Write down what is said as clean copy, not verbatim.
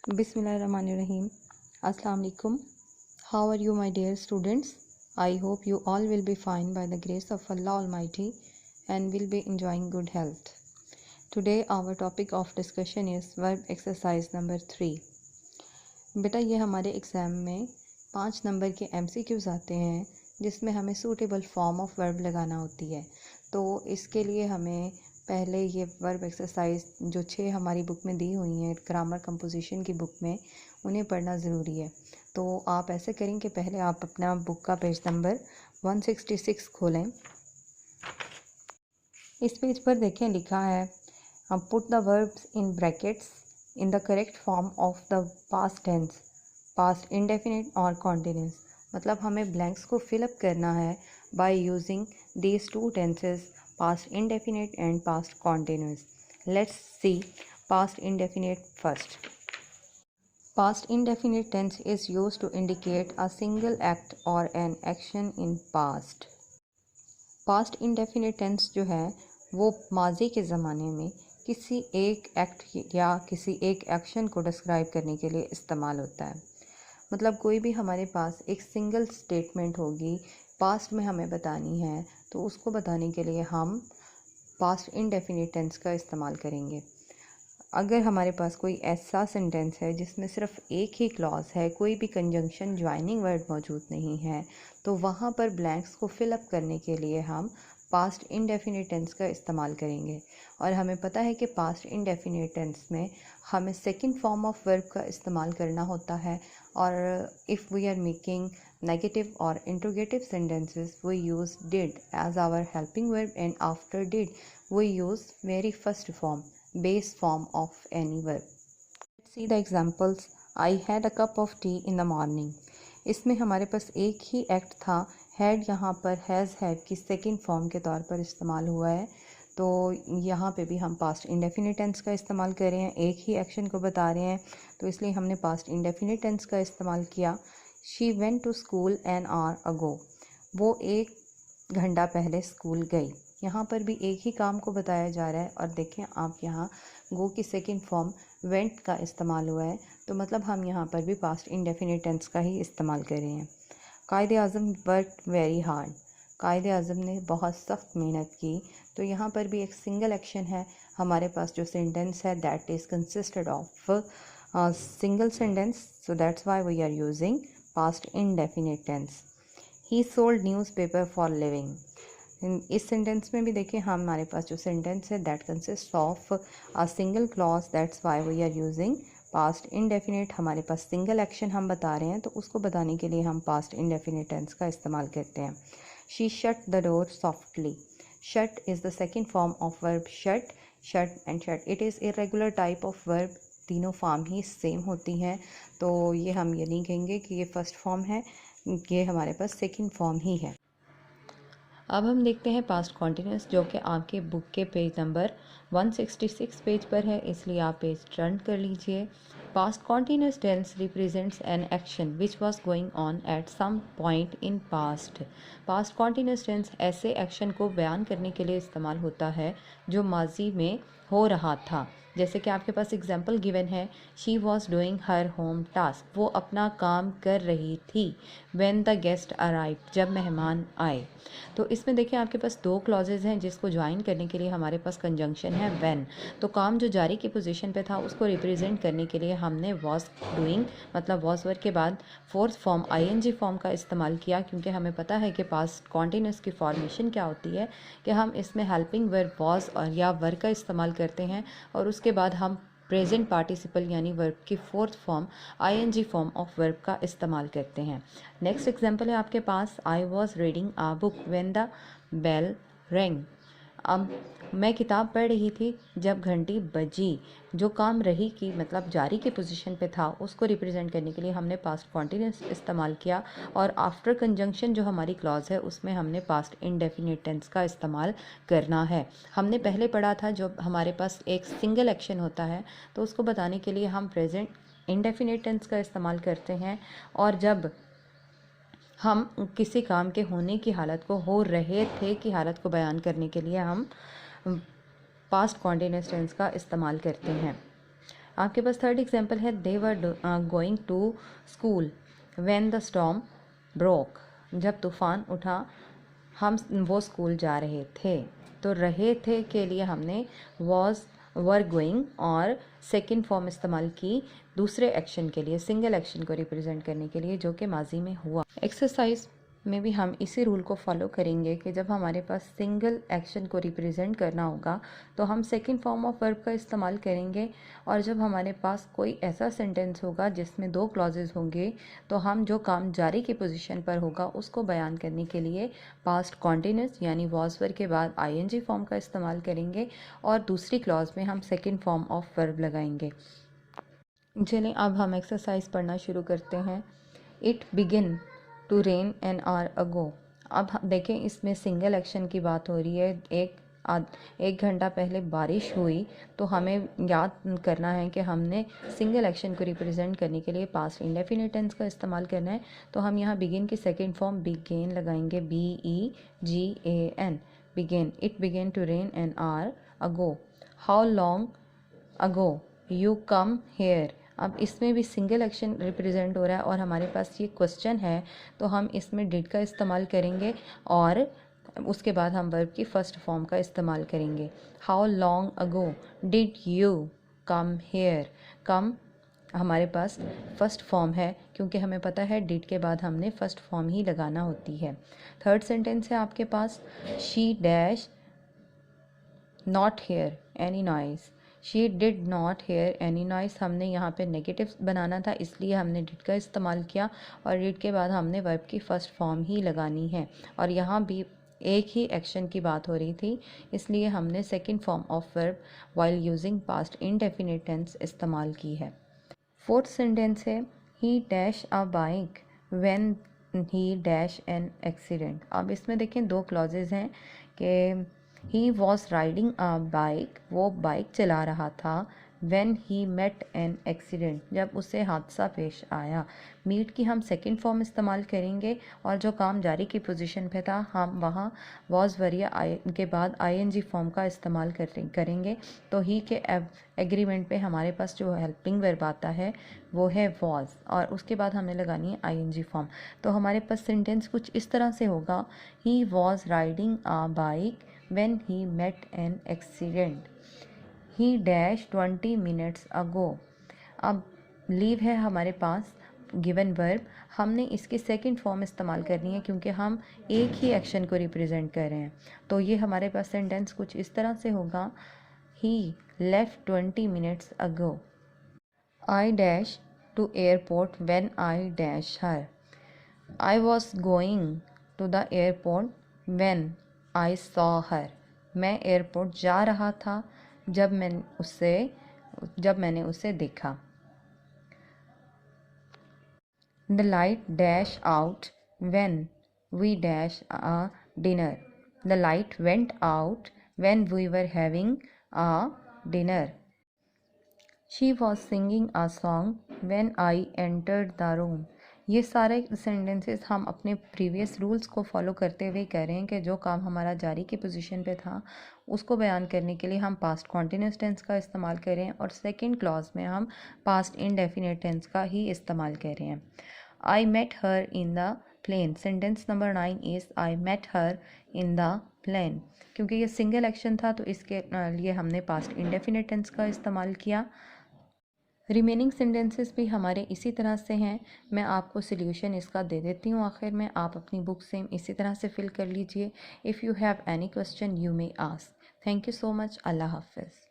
Bismillahirrahmanirrahim. Assalamu alaikum. How are you, my dear students? I hope you all will be fine by the grace of Allah Almighty and will be enjoying good health. Today our topic of discussion is verb exercise number 3. बेटा ये हमारे exam में 5 number के MCQs आते हैं जिसमें हमें suitable form of verb लगाना होती है। तो इसके लिए हमें पहले ये वर्ब एक्सरसाइज जो 6 हमारी बुक में दी हुई हैं ग्रामर कंपोजिशन की बुक में, उन्हें पढ़ना ज़रूरी है। तो आप ऐसे करें कि पहले आप अपना बुक का पेज नंबर 166 खोलें। इस पेज पर देखें लिखा है put the verbs in brackets in the correct form of the past tense, past indefinite और कॉन्टिन्यूस। मतलब हमें ब्लैंक्स को फिलअप करना है by using these two tenses, past indefinite and past continuous. Let's see past indefinite first. Past indefinite tense is used to indicate a single act or an action in past. Past indefinite tense जो है वो माजी के ज़माने में किसी एक act या किसी एक एक्शन को डिस्क्राइब करने के लिए इस्तेमाल होता है। मतलब कोई भी हमारे पास एक सिंगल स्टेटमेंट होगी, पास्ट में हमें बतानी है, तो उसको बताने के लिए हम पास्ट इंडेफिनिट टेंस का इस्तेमाल करेंगे। अगर हमारे पास कोई ऐसा सेंटेंस है जिसमें सिर्फ एक ही क्लॉज है, कोई भी कंजंक्शन ज्वाइनिंग वर्ड मौजूद नहीं है, तो वहाँ पर ब्लैंक्स को फिलअप करने के लिए हम पास्ट इंडेफिनिट टेंस का इस्तेमाल करेंगे। और हमें पता है कि पास्ट इंडेफिनिट टेंस में हमें सेकंड फॉर्म ऑफ वर्ब का इस्तेमाल करना होता है। और if we are making negative or interrogative sentences, we use did as our helping verb, and after did we use very first form, base form of any verb. Let's see the examples. I had a cup of tea in the morning. इसमें हमारे पास एक ही act था, had यहाँ पर has had की second form के तौर पर इस्तेमाल हुआ है। तो यहाँ पे भी हम पास्ट इंडेफिनिट टेंस का इस्तेमाल कर रहे हैं, एक ही एक्शन को बता रहे हैं, तो इसलिए हमने पास्ट इंडेफिनिट टेंस का इस्तेमाल किया। She went to school an hour ago. वो 1 घंटा पहले स्कूल गई। यहाँ पर भी एक ही काम को बताया जा रहा है। और देखें आप यहाँ गो की सेकंड फॉर्म वेंट का इस्तेमाल हुआ है, तो मतलब हम यहाँ पर भी पास्ट इंडेफिनिट टेंस का ही इस्तेमाल कर रहे हैं। कायदे आज़म वर्कड वेरी हार्ड। कायदे आज़म ने बहुत सख्त मेहनत की। तो यहाँ पर भी एक सिंगल एक्शन है, हमारे पास जो सेंटेंस है that is consisted of single sentence, so that's why we are using past indefinite tense. He sold newspaper for living. इस सेंटेंस में भी देखिए हमारे पास जो सेंटेंस है that consist of a single clause, that's why we are using past indefinite. हमारे पास सिंगल एक्शन हम बता रहे हैं, तो उसको बताने के लिए हम पास्ट इंडेफिनिट टेंस का इस्तेमाल करते हैं। She shut the door softly. Shut is the second form of verb shut, shut and shut. It is irregular type of verb, तीनों फॉर्म ही सेम होती हैं, तो ये हम ये नहीं कहेंगे कि ये फर्स्ट फॉर्म है, ये हमारे पास सेकंड फॉर्म ही है। अब हम देखते हैं पास्ट कॉन्टिन्यूस, जो कि आपके बुक के पेज नंबर 166 पेज पर है, इसलिए आप पेज टर्न कर लीजिए। Past continuous tense represents an action which was going on at some point in past. Past continuous tense ऐसे एक्शन को बयान करने के लिए इस्तेमाल होता है जो माजी में हो रहा था। जैसे कि आपके पास एग्जाम्पल गिवन है, she was doing her home task. वो अपना काम कर रही थी। व्हेन द गेस्ट अराइव, जब मेहमान आए। तो इसमें देखिए आपके पास 2 क्लॉजेज हैं जिसको ज्वाइन करने के लिए हमारे पास कंजंक्शन है व्हेन। तो काम जो जारी की पोजीशन पे था उसको रिप्रेजेंट करने के लिए हमने वॉज डूइंग मतलब वॉज वर्ब के बाद फोर्थ फॉर्म आईएनजी फॉर्म का इस्तेमाल किया, क्योंकि हमें पता है कि पास्ट कॉन्टिन्यूस की फॉर्मेशन क्या होती है कि हम इसमें हेल्पिंग वर्ब वॉज और या वर का इस्तेमाल करते हैं, और उसके बाद हम प्रेजेंट पार्टिसिपल यानी वर्ब की fourth form ING form of verb का इस्तेमाल करते हैं। नेक्स्ट एग्जांपल है आपके पास, I was reading a book when the bell rang. अब मैं किताब पढ़ रही थी जब घंटी बजी। जो काम रही की मतलब जारी की पोजीशन पे था उसको रिप्रेजेंट करने के लिए हमने पास्ट कॉन्टिन्यूस इस्तेमाल किया, और आफ्टर कंजंक्शन जो हमारी क्लॉज है उसमें हमने पास्ट इंडेफिनिट टेंस का इस्तेमाल करना है। हमने पहले पढ़ा था जब हमारे पास एक सिंगल एक्शन होता है तो उसको बताने के लिए हम प्रेजेंट इंडेफिनिट टेंस का इस्तेमाल करते हैं, और जब हम किसी काम के होने की हालत को, हो रहे थे की हालत को बयान करने के लिए हम पास्ट कॉन्टिन्यूस टेंस का इस्तेमाल करते हैं। आपके पास थर्ड एग्जांपल है, they were going to school when the storm broke. जब तूफ़ान उठा हम वो स्कूल जा रहे थे। तो रहे थे के लिए हमने वॉज, वर गोइंग और सेकंड फॉर्म इस्तेमाल की दूसरे एक्शन के लिए, सिंगल एक्शन को रिप्रेजेंट करने के लिए, जो कि माजी में हुआ। एक्सरसाइज में भी हम इसी रूल को फॉलो करेंगे कि जब हमारे पास सिंगल एक्शन को रिप्रेजेंट करना होगा तो हम सेकंड फॉर्म ऑफ वर्ब का इस्तेमाल करेंगे, और जब हमारे पास कोई ऐसा सेंटेंस होगा जिसमें दो क्लॉजेज होंगे तो हम जो काम जारी की पोजीशन पर होगा उसको बयान करने के लिए पास्ट कॉन्टिन्यूस यानी वॉज वर्ब के बाद आईएनजी फॉर्म का इस्तेमाल करेंगे, और दूसरी क्लॉज में हम सेकेंड फॉर्म ऑफ वर्ब लगाएंगे। चलिए अब हम एक्सरसाइज पढ़ना शुरू करते हैं। It begin to rain an hour ago. अब देखें, इसमें सिंगल एक्शन की बात हो रही है। एक घंटा पहले बारिश हुई, तो हमें याद करना है कि हमने सिंगल एक्शन को रिप्रेजेंट करने के लिए पास्ट इंडेफिनिट टेंस का इस्तेमाल करना है। तो हम यहाँ बिगिन की सेकेंड फॉर्म बिगेन लगाएंगे, BEGAN, began. It began to rain an hour ago. How long ago you come here. अब इसमें भी सिंगल एक्शन रिप्रेजेंट हो रहा है और हमारे पास ये क्वेश्चन है, तो हम इसमें डिड का इस्तेमाल करेंगे और उसके बाद हम वर्ब की फर्स्ट फॉर्म का इस्तेमाल करेंगे। How long ago did you come here. कम हमारे पास फर्स्ट फॉर्म है, क्योंकि हमें पता है डिड के बाद हमने फर्स्ट फॉर्म ही लगाना होती है। थर्ड सेंटेंस है आपके पास, she dash not hear any noise. She did not hear any noise. हमने यहाँ पे नेगेटिव बनाना था, इसलिए हमने डिड का इस्तेमाल किया, और डिड के बाद हमने वर्ब की फर्स्ट फॉर्म ही लगानी है। और यहाँ भी एक ही एक्शन की बात हो रही थी, इसलिए हमने second form of verb while using past indefinite tense इस्तेमाल की है। फोर्थ सेंटेंस है, he dash a bike when he dash an accident. अब इसमें देखें दो क्लॉजेज हैं कि he was riding a bike, वो बाइक चला रहा था, when he met an accident, जब उसे हादसा पेश आया। मीट की हम सेकंड फॉर्म इस्तेमाल करेंगे, और जो काम जारी की पोजीशन पे था हम वहाँ वॉज वरिया के बाद आईएनजी फॉर्म का इस्तेमाल करेंगे। तो ही के एग्रीमेंट पे हमारे पास जो हेल्पिंग वर्ब आता है वो है वॉज, और उसके बाद हमने लगानी है आईएनजी फॉर्म। तो हमारे पास सेंटेंस कुछ इस तरह से होगा, ही was riding a bike when he met an accident, he dash 20 minutes ago। अब लीव है हमारे पास गिवन वर्ब, हमने इसकी सेकंड फॉर्म इस्तेमाल करनी है क्योंकि हम एक ही एक्शन को रिप्रेजेंट कर रहे हैं। तो ये हमारे पास सेंटेंस कुछ इस तरह से होगा, he left 20 minutes ago, I dash to airport when I dash her, I was going to the airport when I saw her। मैं एयरपोर्ट जा रहा था जब मैंने उसे देखा। The light dash out when we dash a dinner, the light went out when we were having a dinner, she was singing a song when I entered the room। ये सारे सेंटेंसेस हम अपने प्रीवियस रूल्स को follow करते हुए कह रहे हैं कि जो काम हमारा जारी की पोजीशन पे था उसको बयान करने के लिए हम पास्ट कॉन्टिन्यूस टेंस का इस्तेमाल कर रहे हैं, और सेकंड क्लॉज में हम पास्ट इंडेफिनिट टेंस का ही इस्तेमाल कर रहे हैं। I met her in the plane. Sentence number 9 is I met her in the plane. क्योंकि ये सिंगल एक्शन था तो इसके लिए हमने पास्ट इंडेफिनिट टेंस का इस्तेमाल किया। रिमेनिंग सेंटेंसेस भी हमारे इसी तरह से हैं। मैं आपको सॉल्यूशन इसका दे देती हूँ आखिर में, आप अपनी बुक से इसी तरह से फिल कर लीजिए। If you have any question you may ask. Thank you so much. अल्लाह हाफ़िज़।